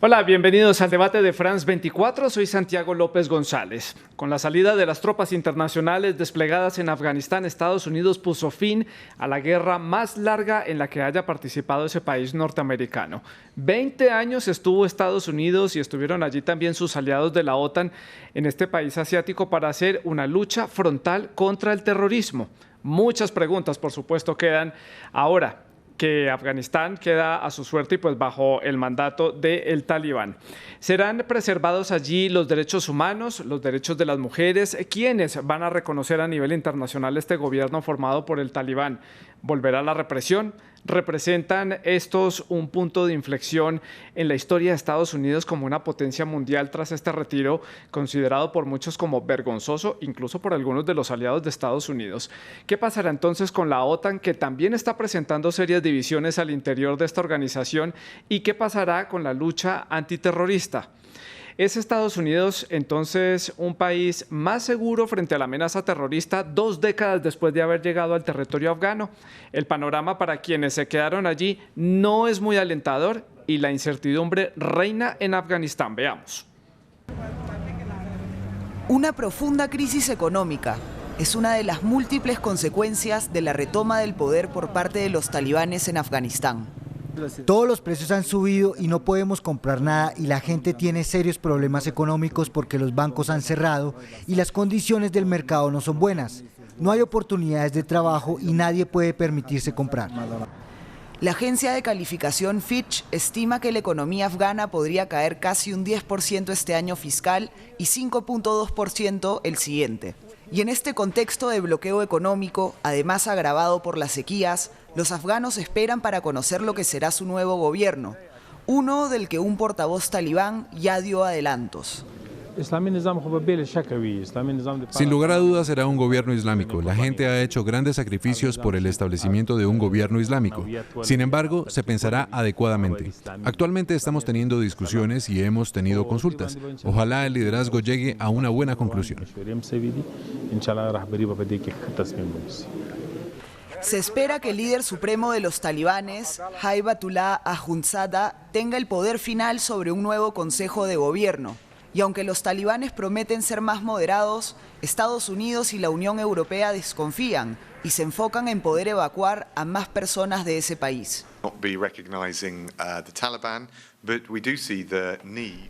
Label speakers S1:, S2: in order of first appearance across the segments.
S1: Hola, bienvenidos al debate de France 24. Soy Santiago López González. Con la salida de las tropas internacionales desplegadas en Afganistán, Estados Unidos puso fin a la guerra más larga en la que haya participado ese país norteamericano. 20 años estuvo Estados Unidos y estuvieron allí también sus aliados de la OTAN en este país asiático para hacer una lucha frontal contra el terrorismo. Muchas preguntas, por supuesto, quedan ahora que Afganistán queda a su suerte y pues bajo el mandato del Talibán. ¿Serán preservados allí los derechos humanos, los derechos de las mujeres? ¿Quiénes van a reconocer a nivel internacional este gobierno formado por el Talibán? ¿Volverá la represión? ¿Representan estos un punto de inflexión en la historia de Estados Unidos como una potencia mundial tras este retiro considerado por muchos como vergonzoso, incluso por algunos de los aliados de Estados Unidos? ¿Qué pasará entonces con la OTAN, que también está presentando serias divisiones al interior de esta organización? ¿Y qué pasará con la lucha antiterrorista? ¿Es Estados Unidos entonces un país más seguro frente a la amenaza terrorista 2 décadas después de haber llegado al territorio afgano? El panorama para quienes se quedaron allí no es muy alentador y la incertidumbre reina en Afganistán. Veamos.
S2: Una profunda crisis económica es una de las múltiples consecuencias de la retoma del poder por parte de los talibanes en Afganistán.
S3: Todos los precios han subido y no podemos comprar nada y la gente tiene serios problemas económicos porque los bancos han cerrado y las condiciones del mercado no son buenas. No hay oportunidades de trabajo y nadie puede permitirse comprar.
S2: La agencia de calificación Fitch estima que la economía afgana podría caer casi un 10% este año fiscal y 5.2% el siguiente. Y en este contexto de bloqueo económico, además agravado por las sequías, los afganos esperan para conocer lo que será su nuevo gobierno, uno del que un portavoz talibán ya dio adelantos.
S4: Sin lugar a dudas será un gobierno islámico. La gente ha hecho grandes sacrificios por el establecimiento de un gobierno islámico. Sin embargo, se pensará adecuadamente. Actualmente estamos teniendo discusiones y hemos tenido consultas. Ojalá el liderazgo llegue a una buena conclusión.
S2: Se espera que el líder supremo de los talibanes, Haibatullah Akhundzada, tenga el poder final sobre un nuevo consejo de gobierno. Y aunque los talibanes prometen ser más moderados, Estados Unidos y la Unión Europea desconfían y se enfocan en poder evacuar a más personas de ese país.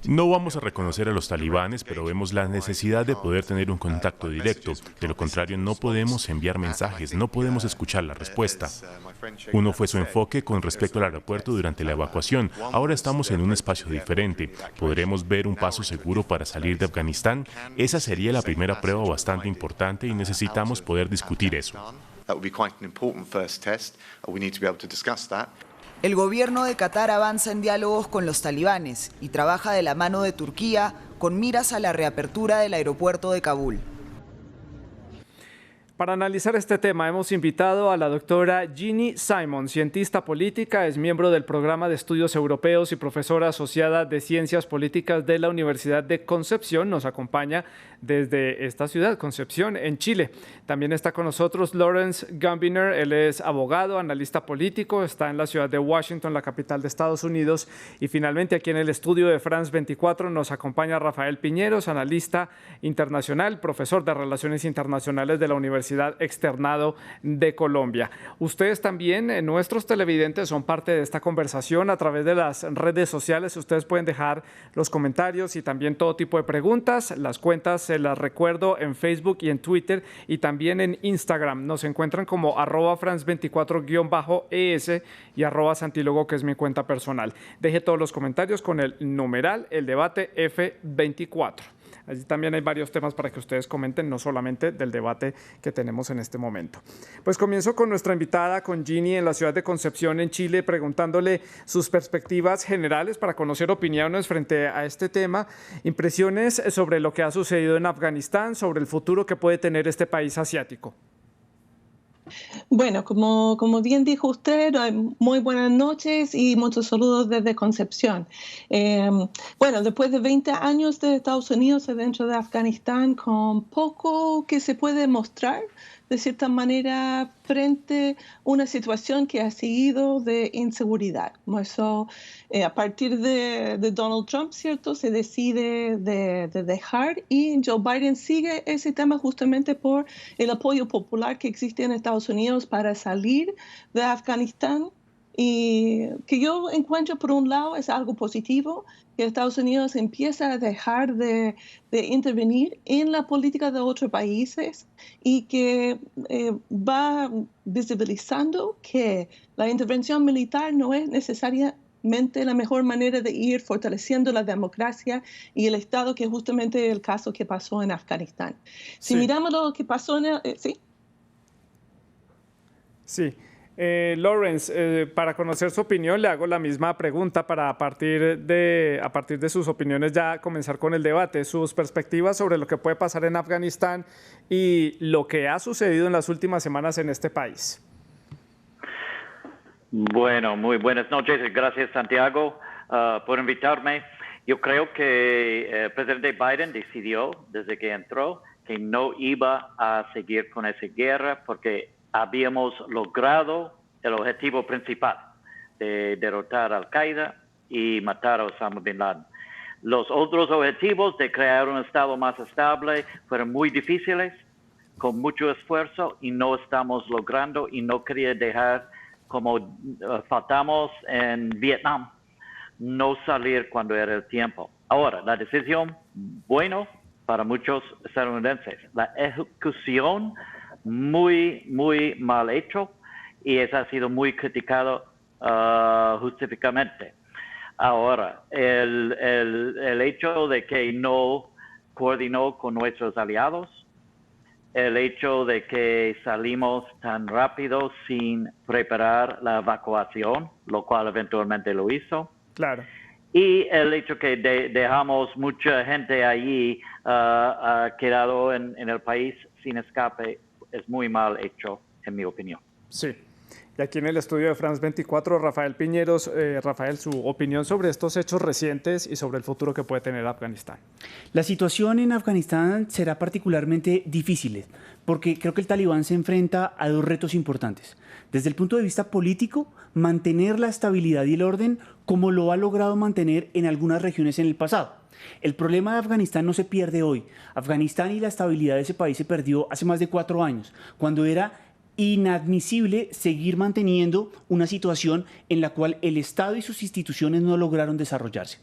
S5: No vamos a reconocer a los talibanes, pero vemos la necesidad de poder tener un contacto directo. De lo contrario, no podemos enviar mensajes, no podemos escuchar la respuesta. Uno fue su enfoque con respecto al aeropuerto durante la evacuación. Ahora estamos en un espacio diferente. ¿Podremos ver un paso seguro para salir de Afganistán? Esa sería la primera prueba bastante importante y necesitamos poder discutir eso.
S2: El gobierno de Qatar avanza en diálogos con los talibanes y trabaja de la mano de Turquía con miras a la reapertura del aeropuerto de Kabul.
S1: Para analizar este tema hemos invitado a la doctora Jeannie Simon, cientista política, es miembro del Programa de Estudios Europeos y profesora asociada de Ciencias Políticas de la Universidad de Concepción. Nos acompaña desde esta ciudad, Concepción, en Chile. También está con nosotros Lawrence Gambiner, él es abogado, analista político, está en la ciudad de Washington, la capital de Estados Unidos. Y finalmente aquí en el estudio de France 24 nos acompaña Rafael Piñeros, analista internacional, profesor de Relaciones Internacionales de la Universidad Externado de Colombia. Ustedes también, nuestros televidentes, son parte de esta conversación a través de las redes sociales. Ustedes pueden dejar los comentarios y también todo tipo de preguntas. Las cuentas se las recuerdo en Facebook y en Twitter y también en Instagram. Nos encuentran como @France24_ES y @Santilogo, que es mi cuenta personal. Deje todos los comentarios con el numeral El Debate F24. Allí también hay varios temas para que ustedes comenten, no solamente del debate que tenemos en este momento. Pues comienzo con nuestra invitada, con Jeannie, en la ciudad de Concepción, en Chile, preguntándole sus perspectivas generales para conocer opiniones frente a este tema, impresiones sobre lo que ha sucedido en Afganistán, sobre el futuro que puede tener este país asiático.
S6: Bueno, como bien dijo usted, muy buenas noches y muchos saludos desde Concepción. Bueno, después de 20 años de Estados Unidos dentro de Afganistán, con poco que se puede mostrar, de cierta manera, frente a una situación que ha seguido de inseguridad. Eso, a partir de Donald Trump, ¿cierto?, se decide de dejar, y Joe Biden sigue ese tema justamente por el apoyo popular que existe en Estados Unidos para salir de Afganistán, y que yo encuentro, por un lado, es algo positivo, que Estados Unidos empieza a dejar de intervenir en la política de otros países, y que va visibilizando que la intervención militar no es necesariamente la mejor manera de ir fortaleciendo la democracia y el Estado, que es justamente el caso que pasó en Afganistán. Si miramos lo que pasó en ¿sí?
S1: Sí. Lawrence, para conocer su opinión, le hago la misma pregunta para a partir de sus opiniones ya comenzar con el debate, sus perspectivas sobre lo que puede pasar en Afganistán y lo que ha sucedido en las últimas semanas en este país.
S7: Bueno, muy buenas noches y gracias, Santiago, por invitarme. Yo creo que el presidente Biden decidió desde que entró que no iba a seguir con esa guerra porque habíamos logrado el objetivo principal de derrotar a Al-Qaeda y matar a Osama Bin Laden. Los otros objetivos de crear un Estado más estable fueron muy difíciles, con mucho esfuerzo, y no estamos logrando, y no quería dejar, como faltamos en Vietnam, no salir cuando era el tiempo. Ahora, la decisión, bueno, para muchos estadounidenses. La ejecución, muy mal hecho, y eso ha sido muy criticado justificadamente. Ahora, el hecho de que no coordinó con nuestros aliados, el hecho de que salimos tan rápido sin preparar la evacuación, lo cual eventualmente lo hizo.
S1: Claro.
S7: Y el hecho que dejamos mucha gente allí quedado en el país sin escape es muy mal hecho, en mi opinión.
S1: Sí. Y aquí en el estudio de France 24, Rafael Piñeros. Rafael, su opinión sobre estos hechos recientes y sobre el futuro que puede tener Afganistán.
S8: La situación en Afganistán será particularmente difícil porque creo que el talibán se enfrenta a dos retos importantes. Desde el punto de vista político, mantener la estabilidad y el orden como lo ha logrado mantener en algunas regiones en el pasado. El problema de Afganistán no se pierde hoy. Afganistán y la estabilidad de ese país se perdió hace más de 4 años, cuando era inadmisible seguir manteniendo una situación en la cual el Estado y sus instituciones no lograron desarrollarse.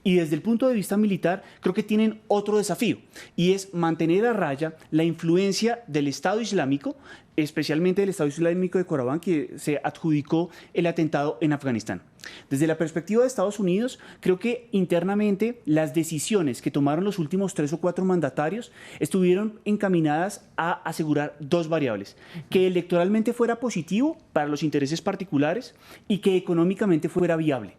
S8: Y desde el punto de vista militar, creo que tienen otro desafío, y es mantener a raya la influencia del Estado Islámico, especialmente del Estado Islámico de Cordoba, que se adjudicó el atentado en Afganistán. Desde la perspectiva de Estados Unidos, creo que internamente las decisiones que tomaron los últimos 3 o 4 mandatarios estuvieron encaminadas a asegurar 2 variables: que electoralmente fuera positivo para los intereses particulares y que económicamente fuera viable.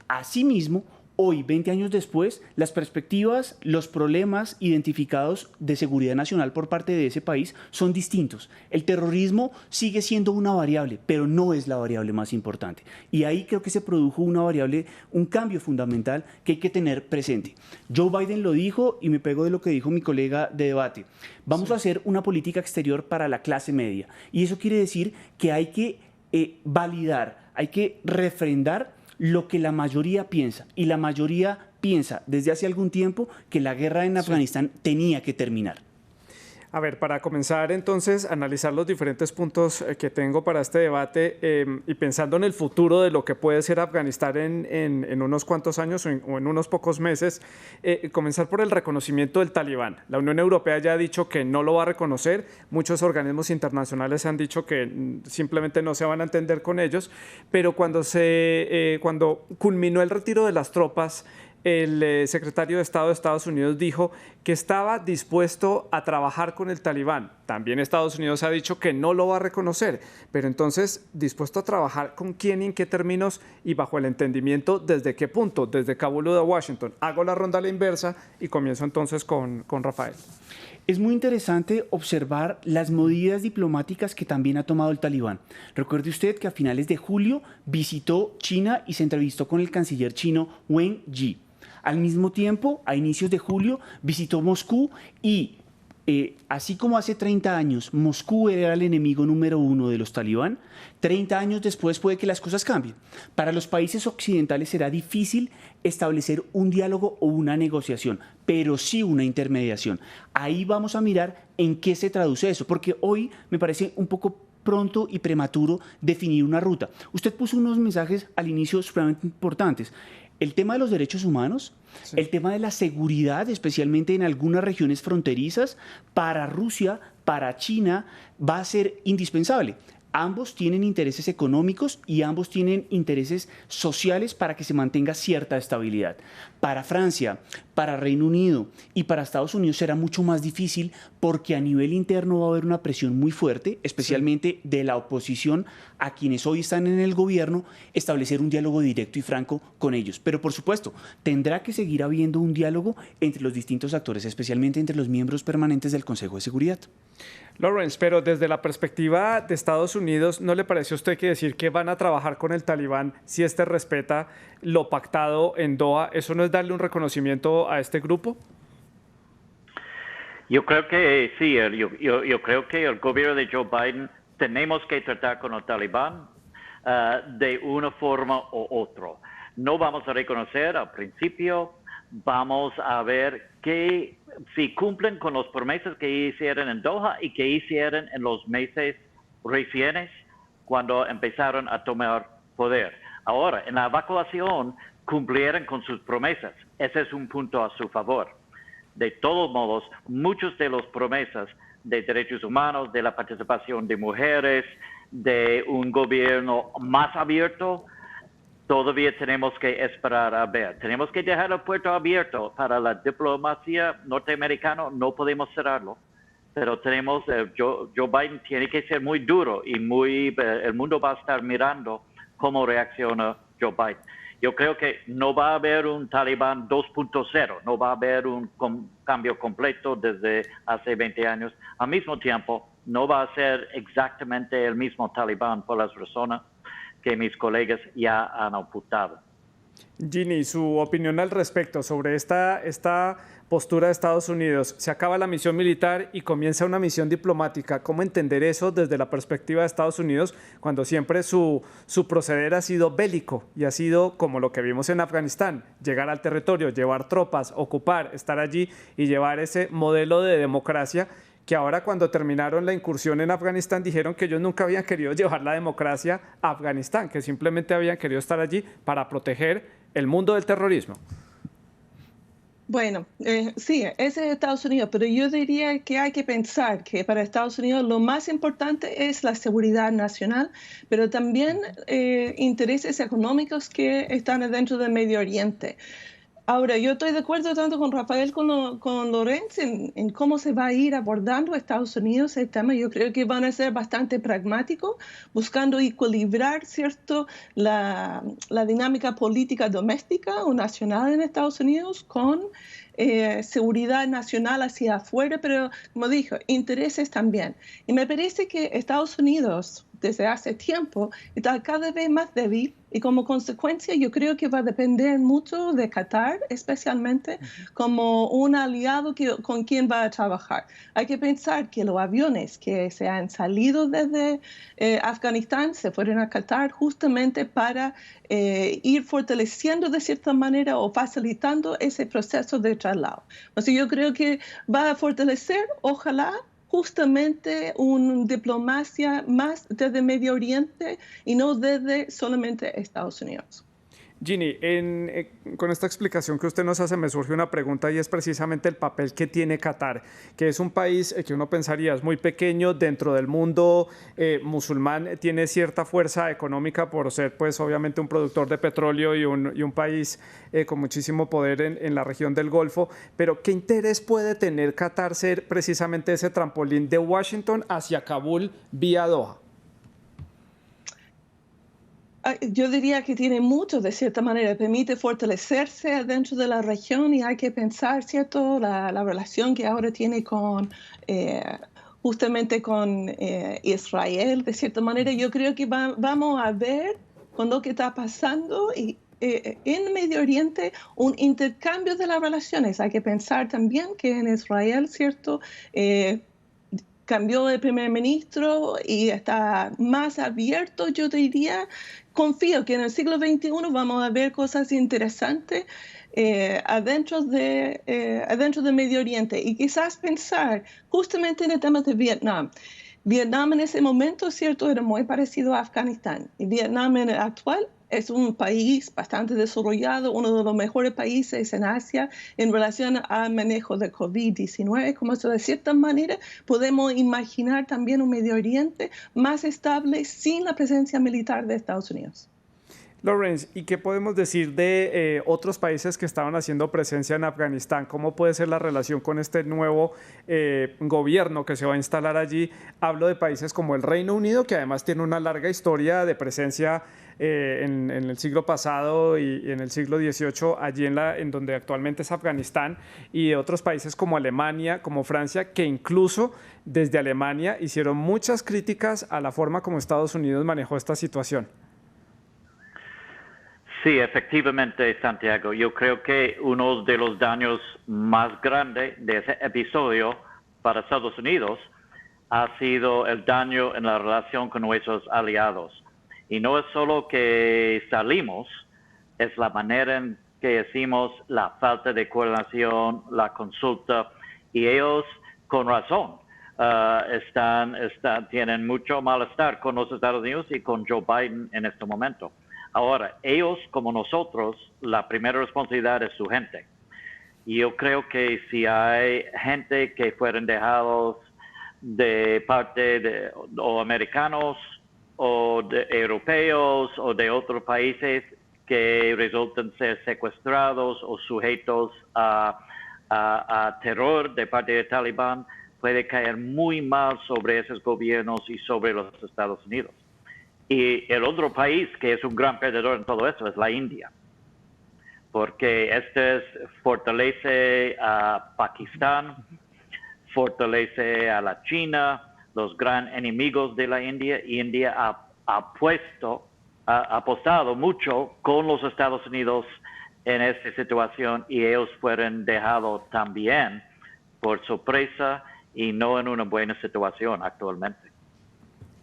S8: Asimismo, hoy, 20 años después, las perspectivas, los problemas identificados de seguridad nacional por parte de ese país son distintos. El terrorismo sigue siendo una variable, pero no es la variable más importante. Y ahí creo que se produjo un cambio fundamental que hay que tener presente. Joe Biden lo dijo, y me pego de lo que dijo mi colega de debate. Vamos a hacer una política exterior para la clase media. Y eso quiere decir que hay que validar, hay que refrendar lo que la mayoría piensa, y la mayoría piensa desde hace algún tiempo que la guerra en Afganistán tenía que terminar.
S1: A ver, para comenzar entonces a analizar los diferentes puntos que tengo para este debate, y pensando en el futuro de lo que puede ser Afganistán en unos cuantos años o en unos pocos meses, comenzar por el reconocimiento del talibán. La Unión Europea ya ha dicho que no lo va a reconocer, muchos organismos internacionales han dicho que simplemente no se van a entender con ellos, pero cuando culminó el retiro de las tropas, el secretario de Estado de Estados Unidos dijo que estaba dispuesto a trabajar con el talibán. También Estados Unidos ha dicho que no lo va a reconocer, pero entonces, ¿dispuesto a trabajar con quién y en qué términos y bajo el entendimiento desde qué punto? Desde Kabul o de Washington. Hago la ronda a la inversa y comienzo entonces con Rafael.
S8: Es muy interesante observar las medidas diplomáticas que también ha tomado el talibán. Recuerde usted que a finales de julio visitó China y se entrevistó con el canciller chino Wang Yi. Al mismo tiempo, a inicios de julio, visitó Moscú y así como hace 30 años Moscú era el enemigo número 1 de los talibán, 30 años después puede que las cosas cambien. Para los países occidentales será difícil establecer un diálogo o una negociación, pero sí una intermediación. Ahí vamos a mirar en qué se traduce eso, porque hoy me parece un poco pronto y prematuro definir una ruta. Usted puso unos mensajes al inicio supremamente importantes. El tema de los derechos humanos, sí, el tema de la seguridad, especialmente en algunas regiones fronterizas, para Rusia, para China, va a ser indispensable. Ambos tienen intereses económicos y ambos tienen intereses sociales para que se mantenga cierta estabilidad. Para Francia, para Reino Unido y para Estados Unidos será mucho más difícil porque a nivel interno va a haber una presión muy fuerte, especialmente de la oposición a quienes hoy están en el gobierno, establecer un diálogo directo y franco con ellos. Pero por supuesto, tendrá que seguir habiendo un diálogo entre los distintos actores, especialmente entre los miembros permanentes del Consejo de Seguridad.
S1: Lawrence, pero desde la perspectiva de Estados Unidos, ¿no le parece a usted que decir que van a trabajar con el talibán si éste respeta lo pactado en Doha, eso no es darle un reconocimiento a este grupo?
S7: Yo creo que sí, yo creo que el gobierno de Joe Biden tenemos que tratar con el talibán de una forma u otra. No vamos a reconocer al principio, vamos a ver si cumplen con las promesas que hicieron en Doha y que hicieron en los meses recientes cuando empezaron a tomar poder. Ahora, en la evacuación cumplieron con sus promesas. Ese es un punto a su favor. De todos modos, muchas de las promesas de derechos humanos, de la participación de mujeres, de un gobierno más abierto, todavía tenemos que esperar a ver. Tenemos que dejar el puerto abierto para la diplomacia norteamericana, no podemos cerrarlo. Pero Joe Biden tiene que ser muy duro y el mundo va a estar mirando cómo reacciona Joe Biden. Yo creo que no va a haber un Talibán 2.0, no va a haber un cambio completo desde hace 20 años. Al mismo tiempo, no va a ser exactamente el mismo Talibán por las razones que mis colegas ya han apuntado.
S1: Ginny, su opinión al respecto sobre esta postura de Estados Unidos. Se acaba la misión militar y comienza una misión diplomática. ¿Cómo entender eso desde la perspectiva de Estados Unidos cuando siempre su proceder ha sido bélico y ha sido como lo que vimos en Afganistán? Llegar al territorio, llevar tropas, ocupar, estar allí y llevar ese modelo de democracia que ahora cuando terminaron la incursión en Afganistán dijeron que ellos nunca habían querido llevar la democracia a Afganistán, que simplemente habían querido estar allí para proteger el mundo del terrorismo.
S6: Bueno, sí, ese es Estados Unidos, pero yo diría que hay que pensar que para Estados Unidos lo más importante es la seguridad nacional, pero también intereses económicos que están dentro del Medio Oriente. Ahora, yo estoy de acuerdo tanto con Rafael como con Lorenz en cómo se va a ir abordando Estados Unidos el tema. Yo creo que van a ser bastante pragmáticos, buscando equilibrar, ¿cierto?, la dinámica política doméstica o nacional en Estados Unidos con seguridad nacional hacia afuera, pero, como dijo, intereses también. Y me parece que Estados Unidos, desde hace tiempo, está cada vez más débil y como consecuencia yo creo que va a depender mucho de Qatar, especialmente como un aliado con quien va a trabajar. Hay que pensar que los aviones que se han salido desde Afganistán se fueron a Qatar justamente para ir fortaleciendo de cierta manera o facilitando ese proceso de traslado. Así yo creo que va a fortalecer, ojalá, justamente una diplomacia más desde Medio Oriente y no desde solamente Estados Unidos.
S1: Ginny, con esta explicación que usted nos hace me surge una pregunta y es precisamente el papel que tiene Qatar, que es un país que uno pensaría es muy pequeño dentro del mundo musulmán, tiene cierta fuerza económica por ser pues obviamente un productor de petróleo y un país con muchísimo poder en la región del Golfo, pero ¿qué interés puede tener Qatar ser precisamente ese trampolín de Washington hacia Kabul vía Doha?
S6: Yo diría que tiene mucho, de cierta manera, permite fortalecerse dentro de la región y hay que pensar, ¿cierto?, la relación que ahora tiene con, justamente con Israel, de cierta manera. Yo creo que vamos a ver con lo que está pasando y en Medio Oriente un intercambio de las relaciones. Hay que pensar también que en Israel, ¿cierto?, cambió el primer ministro y está más abierto, yo diría. Confío que en el siglo XXI vamos a ver cosas interesantes adentro de Medio Oriente y quizás pensar justamente en el tema de Vietnam. Vietnam en ese momento, cierto, era muy parecido a Afganistán. Y Vietnam en el actual es un país bastante desarrollado, uno de los mejores países en Asia en relación al manejo de COVID-19. Como eso, de cierta manera, podemos imaginar también un Medio Oriente más estable sin la presencia militar de Estados Unidos.
S1: Lawrence, ¿y qué podemos decir de otros países que estaban haciendo presencia en Afganistán? ¿Cómo puede ser la relación con este nuevo gobierno que se va a instalar allí? Hablo de países como el Reino Unido, que además tiene una larga historia de presencia en el siglo pasado y en el siglo XVIII, allí en donde actualmente es Afganistán, y de otros países como Alemania, como Francia, que incluso desde Alemania hicieron muchas críticas a la forma como Estados Unidos manejó esta situación.
S7: Sí, efectivamente, Santiago. Yo creo que uno de los daños más grandes de ese episodio para Estados Unidos ha sido el daño en la relación con nuestros aliados. Y no es solo que salimos, es la manera en que decimos la falta de coordinación, la consulta, y ellos, con razón, tienen mucho malestar con los Estados Unidos y con Joe Biden en este momento. Ahora, ellos, como nosotros, la primera responsabilidad es su gente. Y yo creo que si hay gente que fueron dejados de parte de o americanos o de europeos o de otros países que resultan ser secuestrados o sujetos a terror de parte del Talibán, puede caer muy mal sobre esos gobiernos y sobre los Estados Unidos. Y el otro país que es un gran perdedor en todo eso es la India, porque fortalece a Pakistán, fortalece a la China, los gran enemigos de la India. India ha apostado mucho con los Estados Unidos en esta situación y ellos fueron dejados también por sorpresa y no en una buena situación actualmente.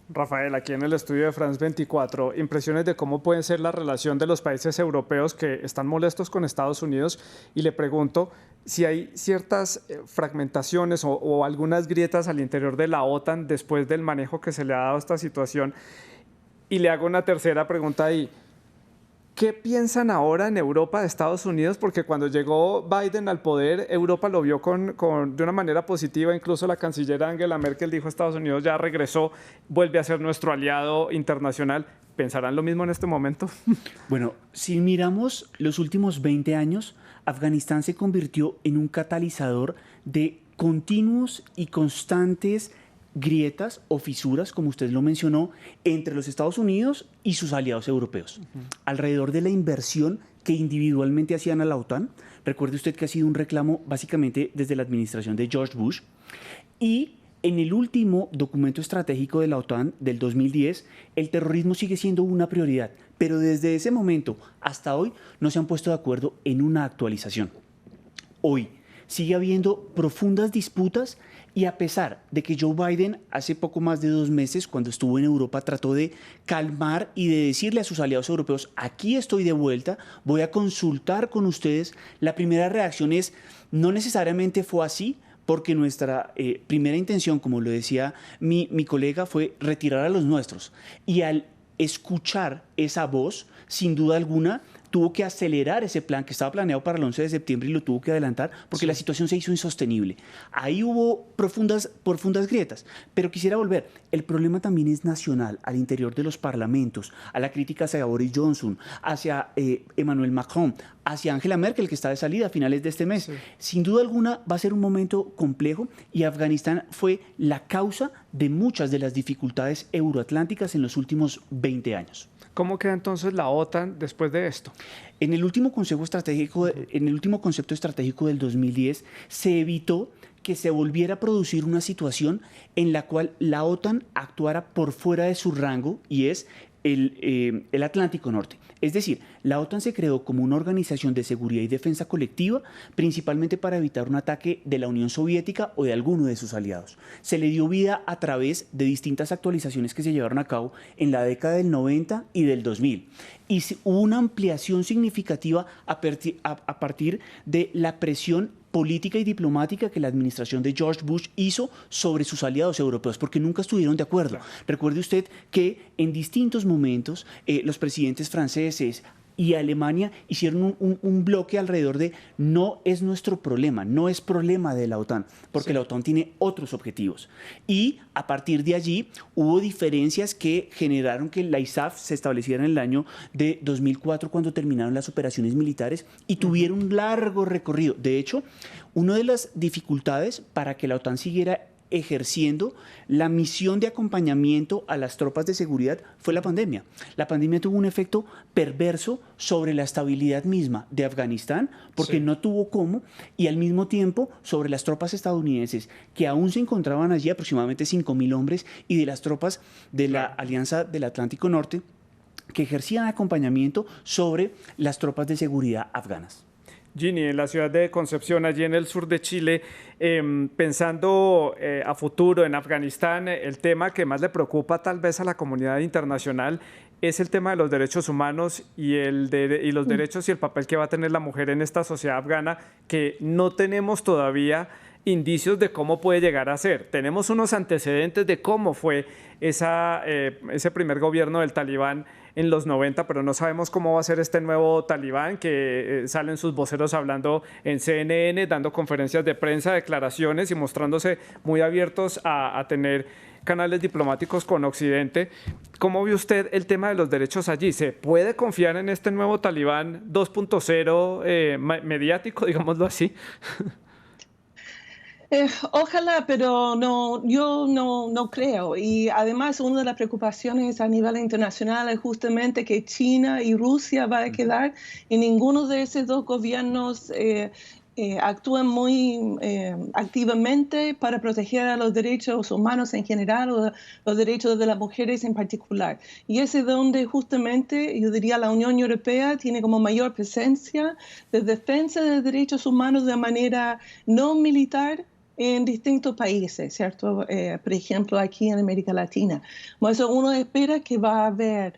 S1: Rafael, aquí en el estudio de France 24, impresiones de cómo puede ser la relación de los países europeos que están molestos con Estados Unidos, y le pregunto si hay ciertas fragmentaciones o algunas grietas al interior de la OTAN después del manejo que se le ha dado a esta situación. Y le hago una tercera pregunta ahí. ¿Qué piensan ahora en Europa de Estados Unidos? Porque cuando llegó Biden al poder, Europa lo vio de una manera positiva. Incluso la canciller Angela Merkel dijo: Estados Unidos ya regresó, vuelve a ser nuestro aliado internacional. ¿Pensarán lo mismo en este momento?
S8: Bueno, si miramos los últimos 20 años, Afganistán se convirtió en un catalizador de continuos y constantes grietas o fisuras, como usted lo mencionó, entre los Estados Unidos y sus aliados europeos. Alrededor de la inversión que individualmente hacían a la OTAN. Recuerde usted que ha sido un reclamo básicamente desde la administración de George Bush. Y en el último documento estratégico de la OTAN del 2010, el terrorismo sigue siendo una prioridad. Pero desde ese momento hasta hoy no se han puesto de acuerdo en una actualización. Hoy sigue habiendo profundas disputas. Y a pesar de que Joe Biden hace poco más de 2 meses, cuando estuvo en Europa, trató de calmar y de decirle a sus aliados europeos: aquí estoy de vuelta, voy a consultar con ustedes, la primera reacción es: no necesariamente fue así, porque nuestra primera intención, como lo decía mi colega, fue retirar a los nuestros. Y al escuchar esa voz, sin duda alguna, tuvo que acelerar ese plan que estaba planeado para el 11 de septiembre y lo tuvo que adelantar porque la situación se hizo insostenible. Ahí hubo profundas grietas, pero quisiera volver. El problema también es nacional, al interior de los parlamentos, a la crítica hacia Boris Johnson, hacia Emmanuel Macron, hacia Angela Merkel, que está de salida a finales de este mes. Sí. Sin duda alguna va a ser un momento complejo y Afganistán fue la causa de muchas de las dificultades euroatlánticas en los últimos 20 años.
S1: ¿Cómo queda entonces la OTAN después de esto?
S8: En el último concepto estratégico del 2010 se evitó que se volviera a producir una situación en la cual la OTAN actuara por fuera de su rango, y es el Atlántico Norte. Es decir, la OTAN se creó como una organización de seguridad y defensa colectiva, principalmente para evitar un ataque de la Unión Soviética o de alguno de sus aliados. Se le dio vida a través de distintas actualizaciones que se llevaron a cabo en la década del 90 y del 2000. Y hubo una ampliación significativa a partir de la presión política y diplomática que la administración de George Bush hizo sobre sus aliados europeos, porque nunca estuvieron de acuerdo. Claro. Recuerde usted que en distintos momentos los presidentes franceses y Alemania hicieron un bloque alrededor de no es nuestro problema, no es problema de la OTAN, porque la OTAN tiene otros objetivos. Y a partir de allí hubo diferencias que generaron que la ISAF se estableciera en el año de 2004 cuando terminaron las operaciones militares y tuvieron un largo recorrido. De hecho, una de las dificultades para que la OTAN siguiera ejerciendo la misión de acompañamiento a las tropas de seguridad fue la pandemia. La pandemia tuvo un efecto perverso sobre la estabilidad misma de Afganistán, porque no tuvo cómo, y al mismo tiempo sobre las tropas estadounidenses, que aún se encontraban allí, aproximadamente 5.000 hombres, y de las tropas de la Alianza del Atlántico Norte, que ejercían acompañamiento sobre las tropas de seguridad afganas.
S1: Ginny, en la ciudad de Concepción, allí en el sur de Chile, pensando a futuro en Afganistán, el tema que más le preocupa tal vez a la comunidad internacional es el tema de los derechos humanos y los derechos y el papel que va a tener la mujer en esta sociedad afgana, que no tenemos todavía indicios de cómo puede llegar a ser. Tenemos unos antecedentes de cómo fue ese primer gobierno del Talibán en los 90, pero no sabemos cómo va a ser este nuevo Talibán, que salen sus voceros hablando en CNN, dando conferencias de prensa, declaraciones y mostrándose muy abiertos a tener canales diplomáticos con Occidente. ¿Cómo ve usted el tema de los derechos allí? ¿Se puede confiar en este nuevo Talibán 2.0 mediático, digámoslo así?
S6: Ojalá, pero yo no creo. Y además, una de las preocupaciones a nivel internacional es justamente que China y Rusia van a quedar, y ninguno de esos dos gobiernos actúan muy activamente para proteger a los derechos humanos en general o los derechos de las mujeres en particular. Y ese es donde justamente, yo diría, la Unión Europea tiene como mayor presencia de defensa de derechos humanos de manera no militar en distintos países, ¿cierto? Por ejemplo, aquí en América Latina. Por eso uno espera que va a haber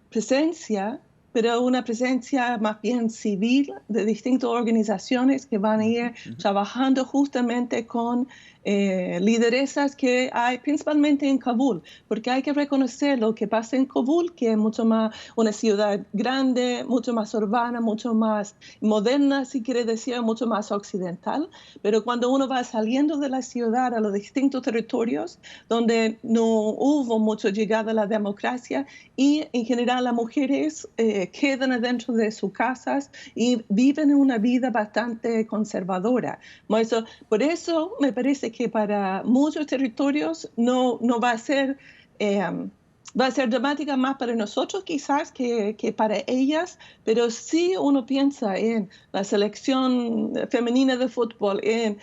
S6: presencia, pero una presencia más bien civil de distintas organizaciones que van a ir trabajando justamente con lideresas que hay principalmente en Kabul, porque hay que reconocer lo que pasa en Kabul, que es mucho más una ciudad grande, mucho más urbana, mucho más moderna, si quiere decir, mucho más occidental, pero cuando uno va saliendo de la ciudad a los distintos territorios donde no hubo mucha llegada a la democracia y en general las mujeres quedan adentro de sus casas y viven una vida bastante conservadora. Por eso me parece que para muchos territorios no va a ser dramática más para nosotros quizás que para ellas, pero sí uno piensa en la selección femenina de fútbol, en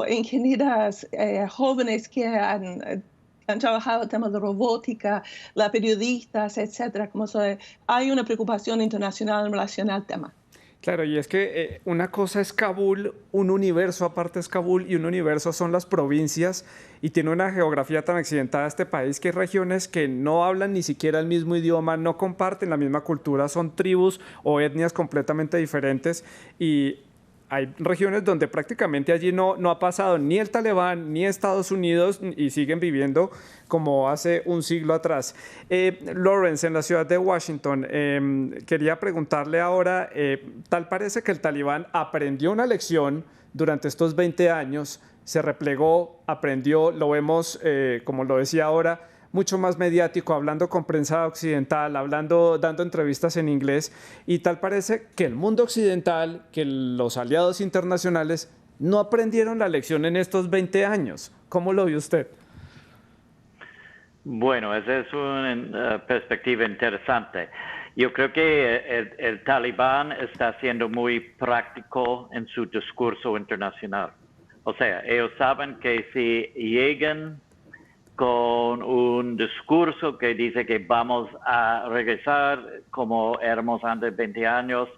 S6: ingenieras jóvenes que han trabajado en temas de robótica, las periodistas, etcétera. Hay una preocupación internacional en relación al tema.
S1: Claro, y es que una cosa es Kabul, un universo aparte es Kabul y un universo son las provincias, y tiene una geografía tan accidentada este país que hay regiones que no hablan ni siquiera el mismo idioma, no comparten la misma cultura, son tribus o etnias completamente diferentes, y hay regiones donde prácticamente allí no ha pasado ni el Talibán ni Estados Unidos y siguen viviendo como hace un siglo atrás. Lawrence, en la ciudad de Washington, quería preguntarle ahora, tal parece que el Talibán aprendió una lección durante estos 20 años, se replegó, aprendió, lo vemos, como lo decía ahora, mucho más mediático, hablando con prensa occidental, dando entrevistas en inglés, y tal parece que el mundo occidental, que los aliados internacionales no aprendieron la lección en estos 20 años. ¿Cómo lo vio usted?
S7: Bueno, esa es una perspectiva interesante. Yo creo que el Talibán está siendo muy práctico en su discurso internacional. O sea, ellos saben que si llegan con un discurso que dice que vamos a regresar como éramos antes de 20 años,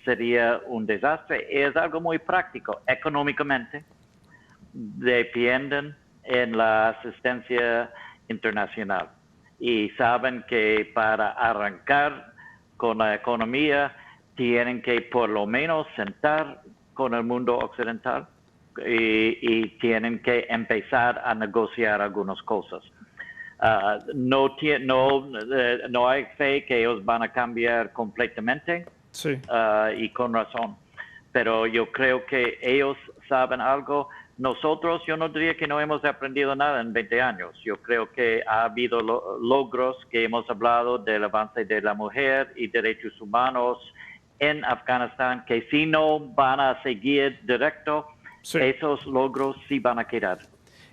S7: sería un desastre. Es algo muy práctico. Económicamente, dependen en la asistencia internacional y saben que para arrancar con la economía tienen que por lo menos sentar con el mundo occidental y tienen que empezar a negociar algunas cosas. No hay fe que ellos van a cambiar completamente,
S1: Sí.
S7: Y con razón, pero yo creo que ellos saben algo. Nosotros, yo no diría que no hemos aprendido nada en 20 años. Yo creo que ha habido logros que hemos hablado del avance de la mujer y derechos humanos en Afganistán, que si no van a seguir directo,
S1: Sí.
S7: esos logros sí van a quedar.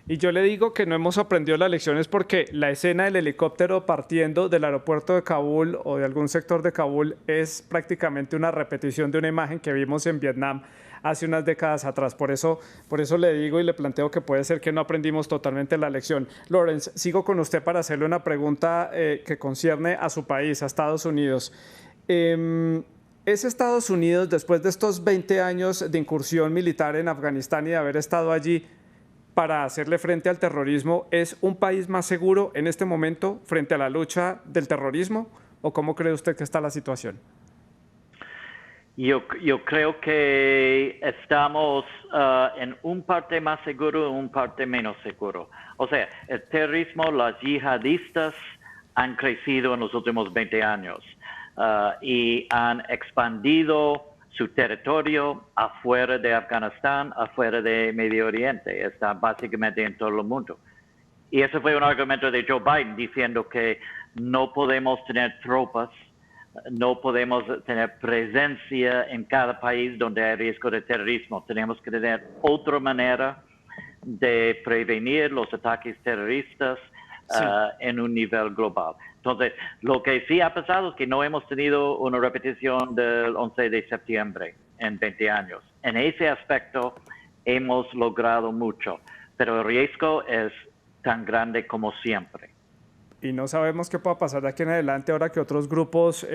S1: Y yo le digo que no hemos aprendido las lecciones porque la escena del helicóptero partiendo del aeropuerto de Kabul o de algún sector de Kabul es prácticamente una repetición de una imagen que vimos en Vietnam hace unas décadas atrás. Por eso le digo y le planteo que puede ser que no aprendimos totalmente la lección. Lawrence, sigo con usted para hacerle una pregunta que concierne a su país, a Estados Unidos. ¿Es Estados Unidos, después de estos 20 años de incursión militar en Afganistán y de haber estado allí para hacerle frente al terrorismo, es un país más seguro en este momento frente a la lucha del terrorismo? ¿O cómo cree usted que está la situación?
S7: Yo creo que estamos en un parte más seguro y un parte menos seguro. O sea, el terrorismo, los yihadistas han crecido en los últimos 20 años y han expandido su territorio afuera de Afganistán, afuera de Medio Oriente. Está básicamente en todo el mundo. Y ese fue un argumento de Joe Biden diciendo que no podemos tener tropas, no podemos tener presencia en cada país donde hay riesgo de terrorismo. Tenemos que tener otra manera de prevenir los ataques terroristas en un nivel global. Entonces, lo que sí ha pasado es que no hemos tenido una repetición del 11 de septiembre en 20 años. En ese aspecto hemos logrado mucho, pero el riesgo es tan grande como siempre.
S1: Y no sabemos qué pueda pasar de aquí en adelante ahora que otros grupos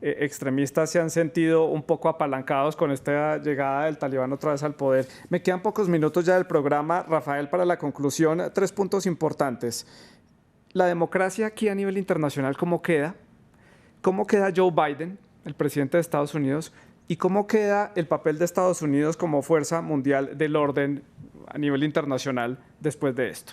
S1: extremistas se han sentido un poco apalancados con esta llegada del Talibán otra vez al poder. Me quedan pocos minutos ya del programa. Rafael, para la conclusión, 3 puntos importantes. La democracia aquí a nivel internacional, ¿cómo queda? ¿Cómo queda Joe Biden, el presidente de Estados Unidos? ¿Y cómo queda el papel de Estados Unidos como fuerza mundial del orden a nivel internacional después de esto?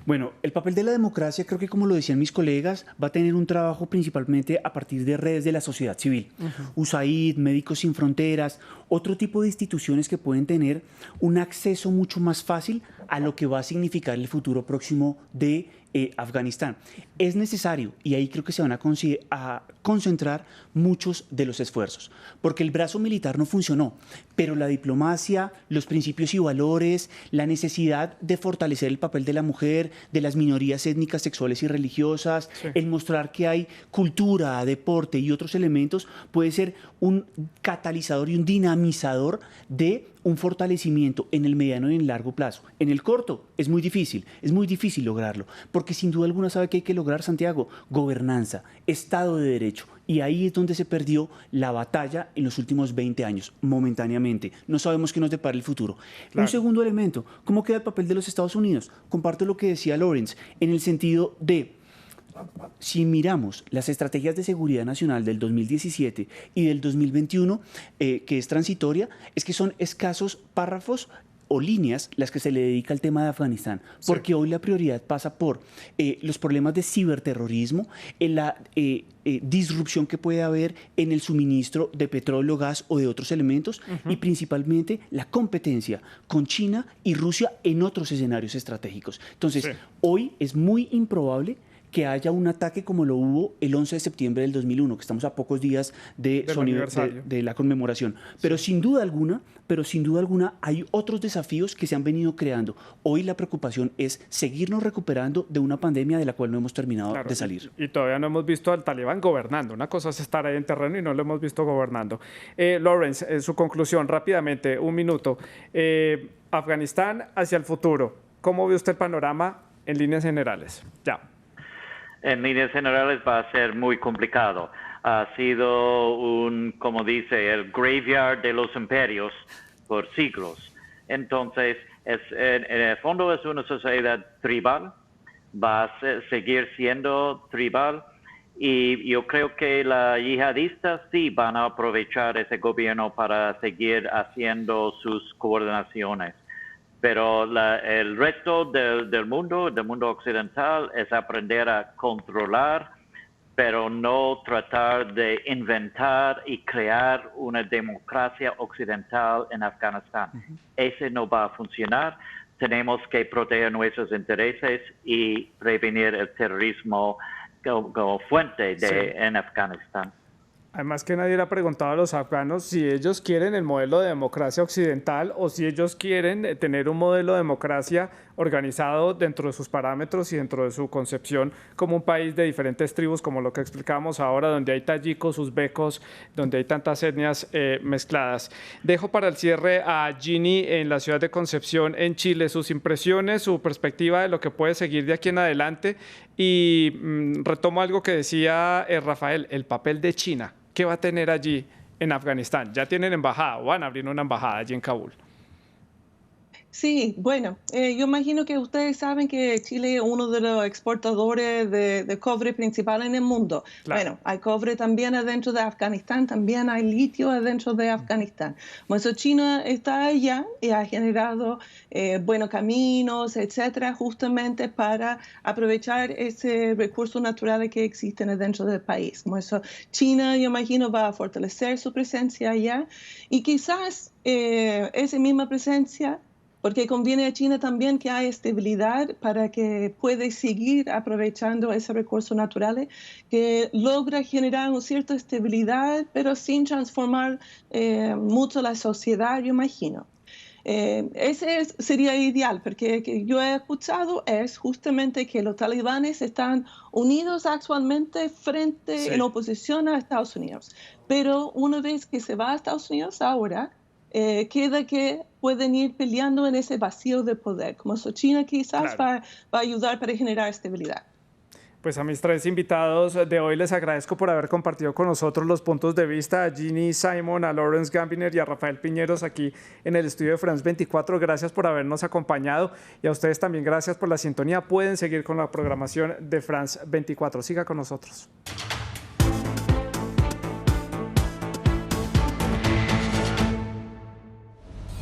S8: Bueno, el papel de la democracia, creo que como lo decían mis colegas, va a tener un trabajo principalmente a partir de redes de la sociedad civil. USAID, Médicos Sin Fronteras, otro tipo de instituciones que pueden tener un acceso mucho más fácil a lo que va a significar el futuro próximo de Afganistán. Es necesario, y ahí creo que se van a concentrar muchos de los esfuerzos, porque el brazo militar no funcionó, pero la diplomacia, los principios y valores, la necesidad de fortalecer el papel de la mujer, de las minorías étnicas, sexuales y religiosas, el mostrar que hay cultura, deporte y otros elementos, puede ser un catalizador y un dinamizador de un fortalecimiento en el mediano y en el largo plazo. En el corto es muy difícil lograrlo, porque sin duda alguna sabe que hay que lograr, Santiago, gobernanza, Estado de Derecho, y ahí es donde se perdió la batalla en los últimos 20 años, momentáneamente. No sabemos qué nos depara el futuro. Claro. Un segundo elemento, ¿cómo queda el papel de los Estados Unidos? Comparto lo que decía Lawrence, en el sentido de, si miramos las estrategias de seguridad nacional del 2017 y del 2021, que es transitoria, es que son escasos párrafos o líneas las que se le dedica al tema de Afganistán, porque hoy la prioridad pasa por los problemas de ciberterrorismo, la disrupción que puede haber en el suministro de petróleo, gas o de otros elementos, y principalmente la competencia con China y Rusia en otros escenarios estratégicos. Entonces, hoy es muy improbable que haya un ataque como lo hubo el 11 de septiembre del 2001, que estamos a pocos días de la conmemoración. Pero sin duda alguna, hay otros desafíos que se han venido creando. Hoy la preocupación es seguirnos recuperando de una pandemia de la cual no hemos terminado de salir.
S1: Y todavía no hemos visto al talibán gobernando. Una cosa es estar ahí en terreno y no lo hemos visto gobernando. Lawrence, su conclusión, rápidamente, un minuto. Afganistán hacia el futuro. ¿Cómo ve usted el panorama en líneas generales? Ya.
S7: En líneas generales va a ser muy complicado. Ha sido como dice, el graveyard de los imperios por siglos. Entonces, en el fondo es una sociedad tribal, va a seguir siendo tribal, y yo creo que los yihadistas sí van a aprovechar ese gobierno para seguir haciendo sus coordinaciones. Pero el resto del mundo occidental, es aprender a controlar, pero no tratar de inventar y crear una democracia occidental en Afganistán. Ese no va a funcionar. Tenemos que proteger nuestros intereses y prevenir el terrorismo como fuente en Afganistán.
S1: Además que nadie le ha preguntado a los afganos si ellos quieren el modelo de democracia occidental o si ellos quieren tener un modelo de democracia organizado dentro de sus parámetros y dentro de su concepción como un país de diferentes tribus, como lo que explicábamos ahora, donde hay tayikos, uzbecos, donde hay tantas etnias mezcladas. Dejo para el cierre a Ginny en la ciudad de Concepción, en Chile, sus impresiones, su perspectiva de lo que puede seguir de aquí en adelante, y retomo algo que decía Rafael, el papel de China. ¿Qué va a tener allí en Afganistán? Ya tienen embajada o van a abrir una embajada allí en Kabul.
S6: Sí, bueno, yo imagino que ustedes saben que Chile es uno de los exportadores de cobre principal en el mundo. Claro. Bueno, hay cobre también adentro de Afganistán, también hay litio adentro de Afganistán. Bueno, China está allá y ha generado buenos caminos, etcétera, justamente para aprovechar ese recurso natural que existen adentro del país. Como eso, China, yo imagino, va a fortalecer su presencia allá y quizás esa misma presencia, porque conviene a China también que haya estabilidad para que pueda seguir aprovechando esos recursos naturales, que logra generar una cierta estabilidad, pero sin transformar mucho la sociedad, yo imagino. Ese sería ideal, porque que yo he escuchado es justamente que los talibanes están unidos actualmente en oposición a Estados Unidos. Pero una vez que se va a Estados Unidos ahora, queda que pueden ir peleando en ese vacío de poder. Como eso, China quizás va a ayudar para generar estabilidad.
S1: Pues a mis tres invitados de hoy les agradezco por haber compartido con nosotros los puntos de vista, a Ginny Simon, a Lawrence Gambiner y a Rafael Piñeros aquí en el estudio de France 24. Gracias por habernos acompañado y a ustedes también gracias por la sintonía. Pueden seguir con la programación de France 24. Siga con nosotros.